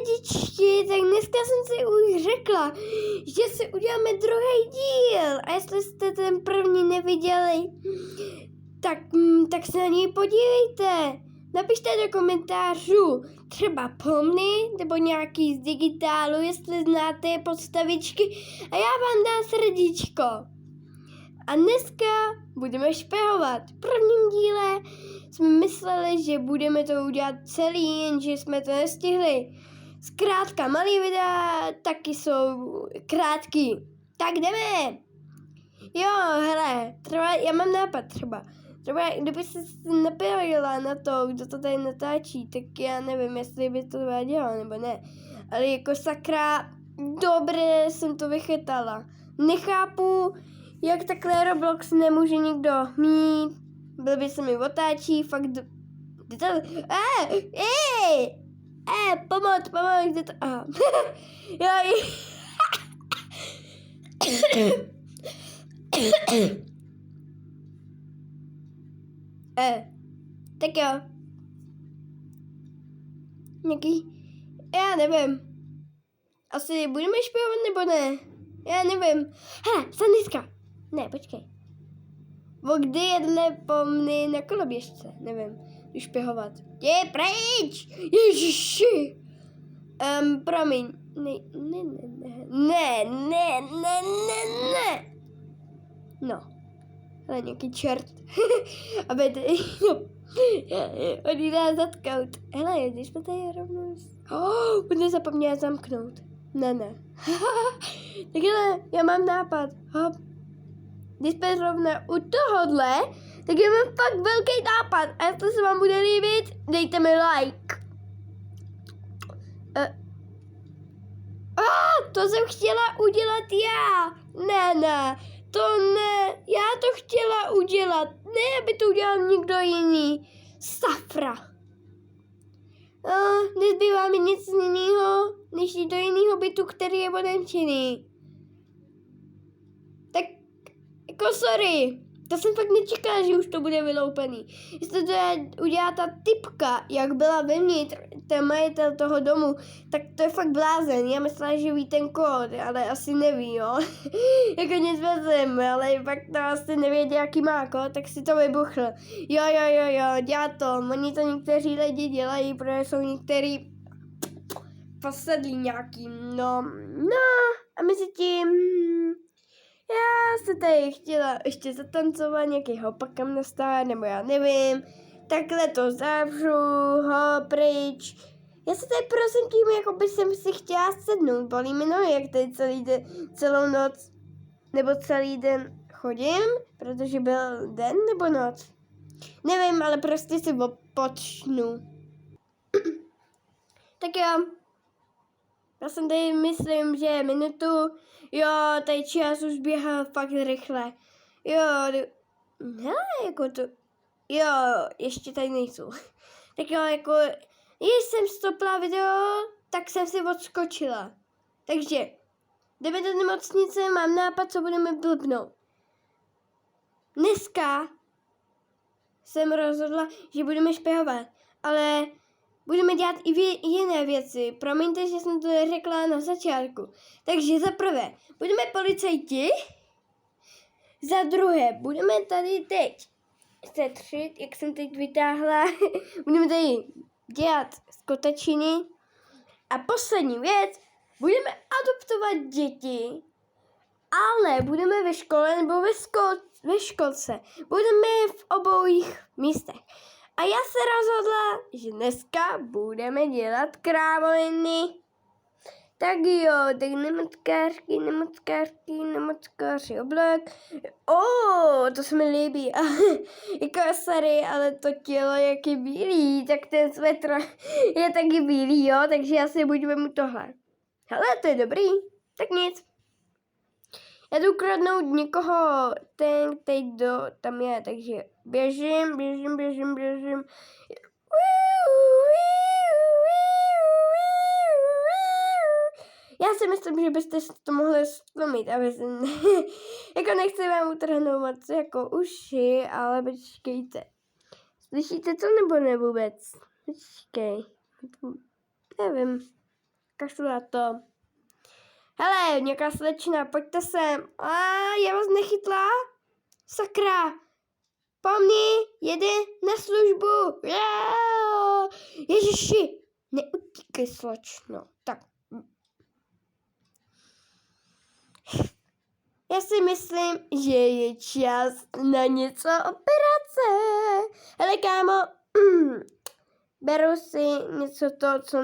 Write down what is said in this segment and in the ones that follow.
lidičky, tak dneska jsem si už řekla, že si uděláme druhý díl. A jestli jste ten první neviděli, tak se na něj podívejte. Napište do komentářů třeba pomny nebo nějaký z digitálu, jestli znáte postavičky a já vám dám srdíčko. A dneska budeme špehovat. V prvním díle jsme mysleli, že budeme to udělat celý, jenže jsme to nestihli. Zkrátka, malý videa taky jsou krátký. Tak jdeme. Jo, hele, já mám nápad třeba. Třeba kdyby se napojila na to, kdo to tady natáčí, tak já nevím, jestli by to dělala nebo ne. Ale jako sakra, dobře jsem to vychytala. Nechápu, jak takhle Roblox nemůže nikdo mít. Blbě se mi otáčí, fakt pomoc, kde to, aha. Tak jo. Nějaký, já nevím. Asi budeme špihovat nebo ne? Já nevím. Hele, Sandiska. Ne, počkej. Kdy jedle pomny na koloběžce? Nevím. Jdu špihovat. Je pryč! Ježiši! Promiň. Ne. No. Ale nějaký čert. Aby ty... On jí dá zatknout. Hele, když jsme tady rovnou... On nezapomněl zamknout. Ne. Tak hele, já mám nápad. Hop. Když jsme zrovna u tohohle, tak já mám fakt velký nápad. A jestli se vám bude líbit, dejte mi like. To jsem chtěla udělat já. Ne. To ne, já to chtěla udělat, ne, aby to udělal někdo jiný. Safra. Nezbývá mi nic jiného, než jít do jiného bytu, který je odemčený. Tak, jako sorry, to jsem fakt nečekala, že už to bude vyloupený. Jestli to udělá ta typka, jak byla vevnitř, ten majitel toho domu, tak to je fakt blázen. Já myslela, že ví ten kód, ale asi neví, jo. Jako nic vezem, ale pak to asi nevěděl, jaký má kód, tak si to vybuchl. Jo, dělá to. Oni to někteří lidi dělají, protože jsou některý posedlí nějaký, no. A mezi tím... Já se tady chtěla ještě zatancovat, nějaký hopakam nastavit, nebo já nevím. Takhle to zavřu, pryč. Já se tady prosím tím, jako by jsem si chtěla sednout. Bolí mi nohy, jak tady celou noc, nebo celý den chodím, protože byl den nebo noc. Nevím, ale prostě si počnu. Tak jo. Já jsem tady myslím, že minutu, jo, tady čas už běhá fakt rychle. Jo, hele, jako to, jo, ještě tady nejsou. Tak jo, jako, když jsem stopla video, tak jsem si odskočila. Takže, jdeme do nemocnice, mám nápad, co budeme blbnout. Dneska jsem rozhodla, že budeme špehovat, ale... Budeme dělat i jiné věci. Promiňte, že jsem to neřekla na začátku. Takže za prvé, budeme policajti. Za druhé, budeme tady teď setřit, jak jsem teď vytáhla. Budeme tady dělat skotečiny. A poslední věc, budeme adoptovat děti, ale budeme ve škole nebo ve školce. Budeme v obou místech. A já se rozhodla, že dneska budeme dělat krávoliny. Tak jo, tak nemockářky, oblek. To se mi líbí. Jako sorry, ale to tělo jak je bílý, tak ten svetr je taky bílý, jo, takže já si budu vemu tohle. Hele, to je dobrý, tak nic. Já jdu kradnout někoho, ten teď tam je, takže běžím. Já si myslím, že byste si to mohli stlumit, aby se... jako nechci vám utrhnout moc jako uši, ale počkejte. Slyšíte to nebo ne vůbec? Počkej. Nevím. kašlu na to. Hele, nějaká slečna, pojďte sem. Já vás nechytla? Sakra. Pomni, jede na službu. Ježiši, neutíkej, slečno. Tak. Já si myslím, že je čas na něco operace. Hele, kámo, beru si něco to, co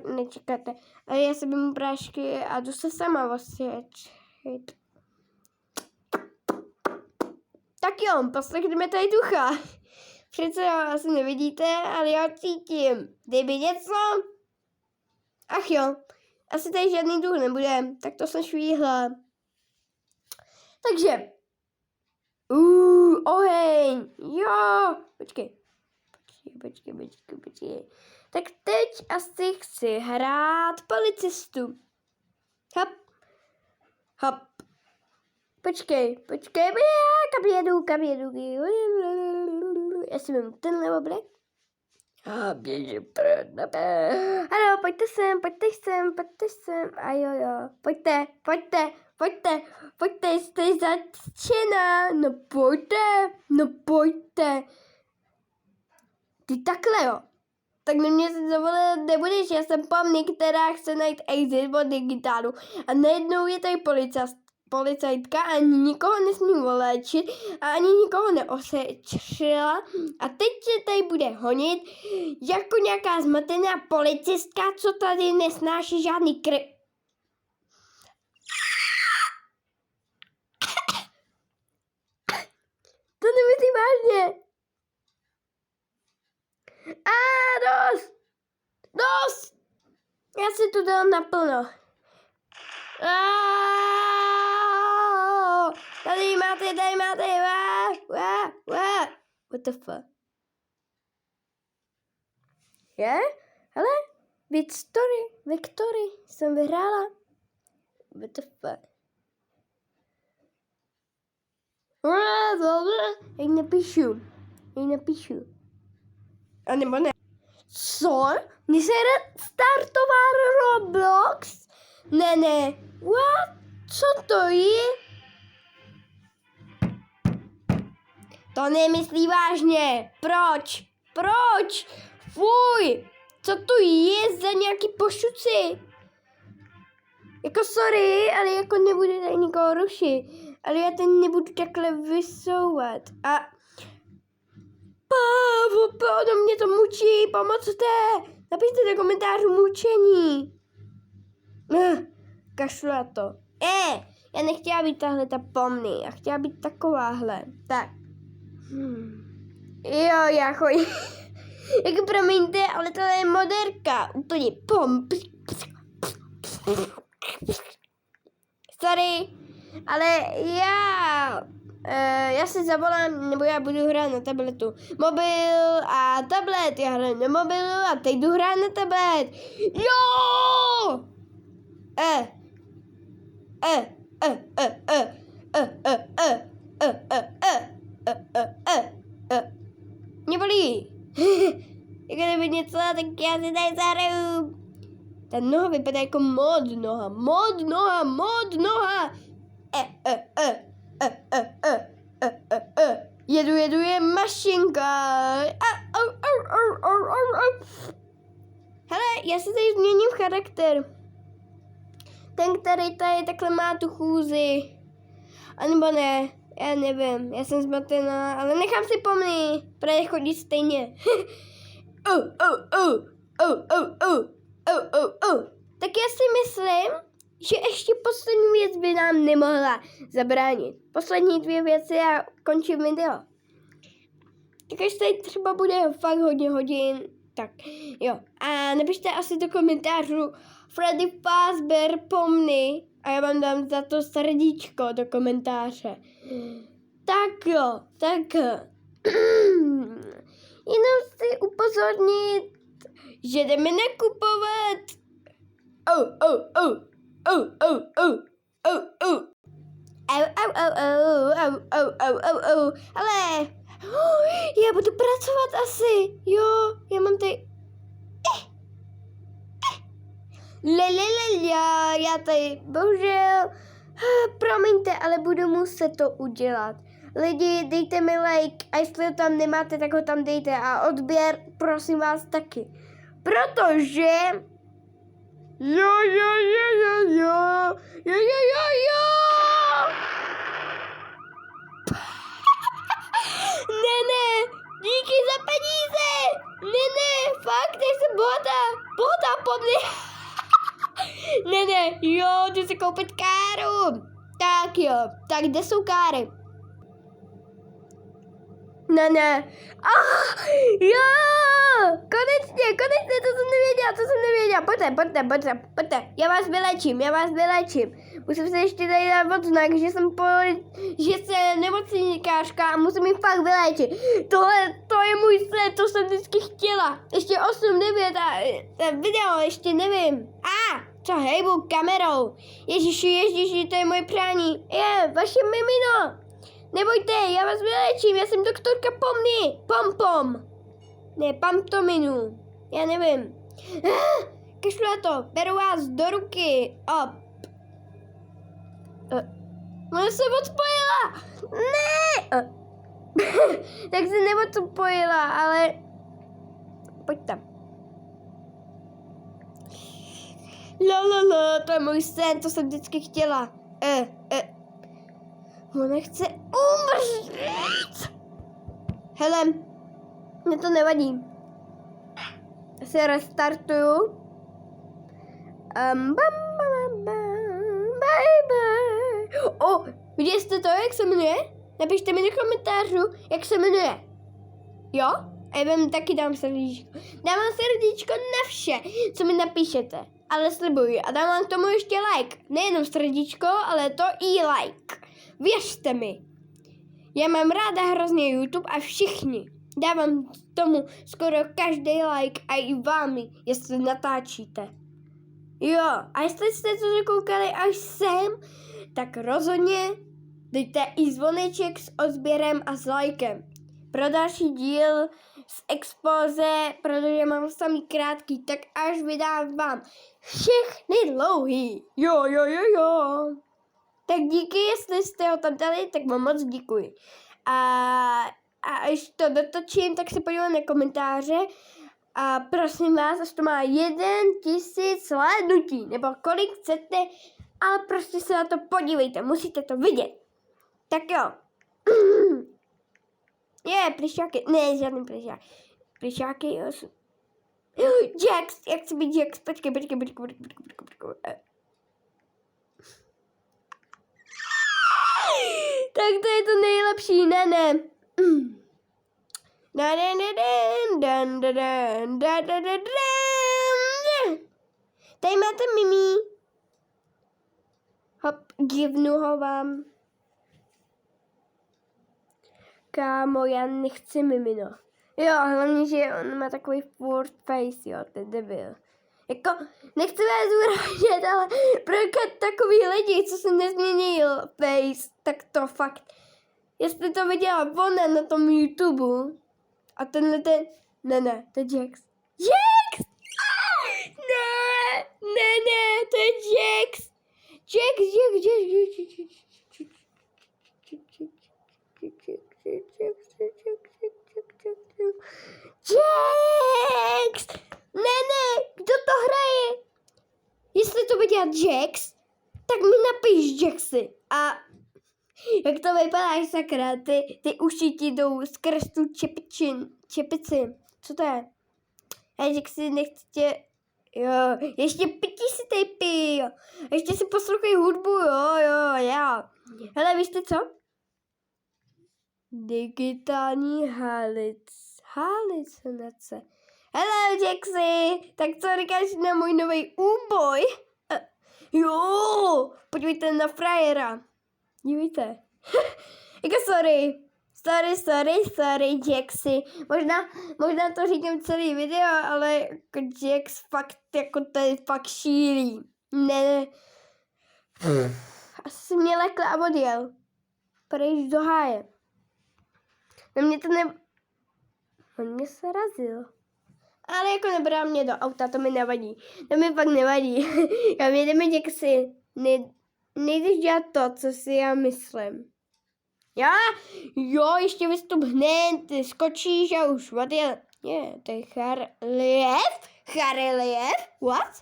nečekáte. Ale já si vemu prášky a jdu se sama osvědčit. Tak jo, poslechneme tady ducha. Přece ho asi nevidíte, ale já cítím. Kdyby něco... Ach jo, asi tady žádný duch nebude, tak to jsem švíhla. Takže... oheň, jo. Počkej. Tak teď asi chci hrát policistu. Hop. Počkej, kam jedu? Já si vemu tenhle oblek. Běžím před nebe. Ano, pojďte sem. A jo. Pojďte, jste zatčená. No pojďte. Ty takhle, jo. Tak na mě se zavolat nebudeš, já jsem Pomni, která chce najít exit od digitálu. A najednou je tady policajtka a ani nikoho nesmí léčit a ani nikoho neosečila. A teď se tady bude honit jako nějaká zmatená policistka, co tady nesnáší žádný To nemyslí vážně. Dost! Já si to dám naplno. Tady máte. What the fuck? Je? Hele, Victory, jsem vyhrála. What the fuck? Jak napíšu. A nebo ne. Co? Když se startoval Roblox? Ne. What? Co to je? To nemyslí vážně. Proč? Fuj. Co to je za nějaký pošuci? Jako sorry, ale jako nebudu tady nikoho rušit. Ale já ten nebudu takhle vysouvat. A Pávo, mě to mučí, pomocte. Napište do komentářů mučení. Kašlu na to. Já nechtěla být tahle ta Pomni, já chtěla být takováhle. Tak. Jo, já chodím. Jako promiňte, ale tohle je moderka. Úplně Sorry, ale já si zavolám, nebo já budu hrát na tabletu. Mobil a tablet, já hraju na mobilu a teď jdu hrát na tablet. Jo! Mě bolí. Jak kdyby něco, tak já si tady zahraju. Ta noha vypadá jako mod noha. Jedu, je mašinka. Hele, já si tady změním charakter. Ten, který tady takhle má tu chůzi. A nebo ne, já nevím, já jsem zmatená, ale nechám si Pomni, protože chodí stejně. Tak já si myslím, že ještě poslední věc by nám nemohla zabránit. Poslední 2 věci a končím video. Tak až tady třeba bude fakt hodně hodin, tak jo. A napište asi do komentářů Freddy Fazbear Pomni a já vám dám za to srdíčko do komentáře. Tak jo, jenom chci upozornit, že jdeme nakupovat. Ale já budu pracovat asi. Jo, já mám tady. Já tady, bohužel, promiňte, ale budu muset to udělat. Lidi, dejte mi like a jestli ho tam nemáte, tak ho tam dejte a odběr, prosím vás, taky. Protože... Jo. Ne, díky za peníze. Ne, fakt, nejsem bohatá po mně. Ne, jo, jdu si koupit káru. Tak jo, tak kde jsou káry? Ne. Jo, konečně, to jsem nevěděla. Pojďte, já vás vylečím. Musím se ještě tady dát odznak, že jsem nemocníkářka a musím ji fakt vyléčit. To je můj sen, to jsem vždycky chtěla. Ještě 8, 9 a video, ještě nevím. Co hejbu kamerou. Ježiši, to je moje přání. Vaše mimino. Nebojte, já vás vylečím, já jsem doktorka Pomny. Pom. Ne, Pamptominu. Já nevím. Kašlu na to, beru vás do ruky. Ona se odpojila. Ne. Tak se neodpojila, ale... Pojď tam. To je můj sen, to jsem vždycky chtěla. Ona chce umřít. Hele, mě to nevadí. Já se restartuju. Bye. Viděli jste to, jak se jmenuje? Napište mi do komentářů, jak se jmenuje. Jo? A já vám taky dám srdíčko. Dám srdíčko na vše, co mi napíšete. Ale slibuji. A dám vám k tomu ještě like. Nejenom srdíčko, ale to i like. Věřte mi. Já mám ráda hrozně YouTube a všichni. Dávám tomu skoro každý like a i vám, jestli natáčíte. Jo, a jestli jste to dokoukali až sem, tak rozhodně dejte i zvoneček s odběrem a s lajkem. Pro další díl z expoze, protože mám samý krátký, tak až vydávám všechny dlouhý. Jo. Tak díky, jestli jste ho tam dali, tak vám moc děkuji. A až to dotočím, tak se podívám na komentáře a prosím vás, až to má 1000 slednutí, nebo kolik chcete, ale prostě se na to podívejte, musíte to vidět. Tak jo. Plišáky, ne, žádný plišák. Plišáky, jo. Jax, jak chci být Jax, počkej. Tak to je to nejlepší, ne. Tady máte Mimi. Hop, givnu ho vám. Kámo, já nechci mimino. Jo, hlavně, že on má takový furt face, jo, ten debil. Jako, nechci vás urážet, ale pro takový lidi, co se nezměnil face, tak to fakt. Jestli to viděla ona na tom YouTube a tenhle ten... Ne, to je Jax. Jax! Ne, to je Jax. Jax. Ne, kdo to hraje? Jestli to bude dělat Jax, tak mi napiš Jaxy. A jak to vypadá, sakra, ty uši ti jdou skrz tu čepici. Co to je? Jaxy, nechci tě... Jo, ještě pití si tady pij, jo. Ještě si poslouchej hudbu, jo. Hele, víš ty co? Digitální halucinace. Hello, Jaxy, tak co říkáš na můj nový úboj? Jo, podívejte na frajera. Dívejte. Jako sorry, Jaxy. Možná to říkám celý video, ale jako Jax fakt, jako to je fakt šílí. Ne. Asi mě lekl a odjel. Pryč do háje. Na mě to On mě srazil. Ale jako nebrá mě do auta, to mi nevadí. To mi pak nevadí. Já jedeme Jaxi. Nejdeš dělat to, co si já myslím. Já? Jo, ještě vystup hned, ty skočíš a už odjel. Je, to je Charliev? Charliev? What?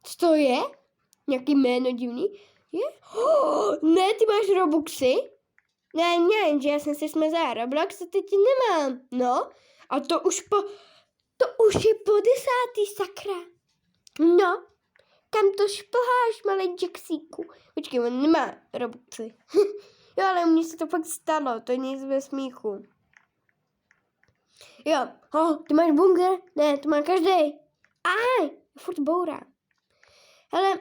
Co to je? Nějaký jméno divný? Je? Oh, ne, ty máš Robuxy? Ne, že já jsem si smazala Roblox a teď nemám. No, a to už je po 10. sakra. No, kam to šplháš, malý Jaxíku? Počkej, on nemá Robuxy. Jo, ale u mě se to fakt stalo, to je nic bez smíchu. Jo, ty máš bunker? Ne, to má každý. Furt bourá. Hele,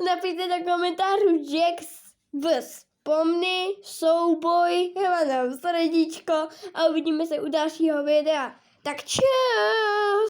napište do komentářů Jax vzpomny, souboj, já vám dám srdíčko a uvidíme se u dalšího videa. Tak čau!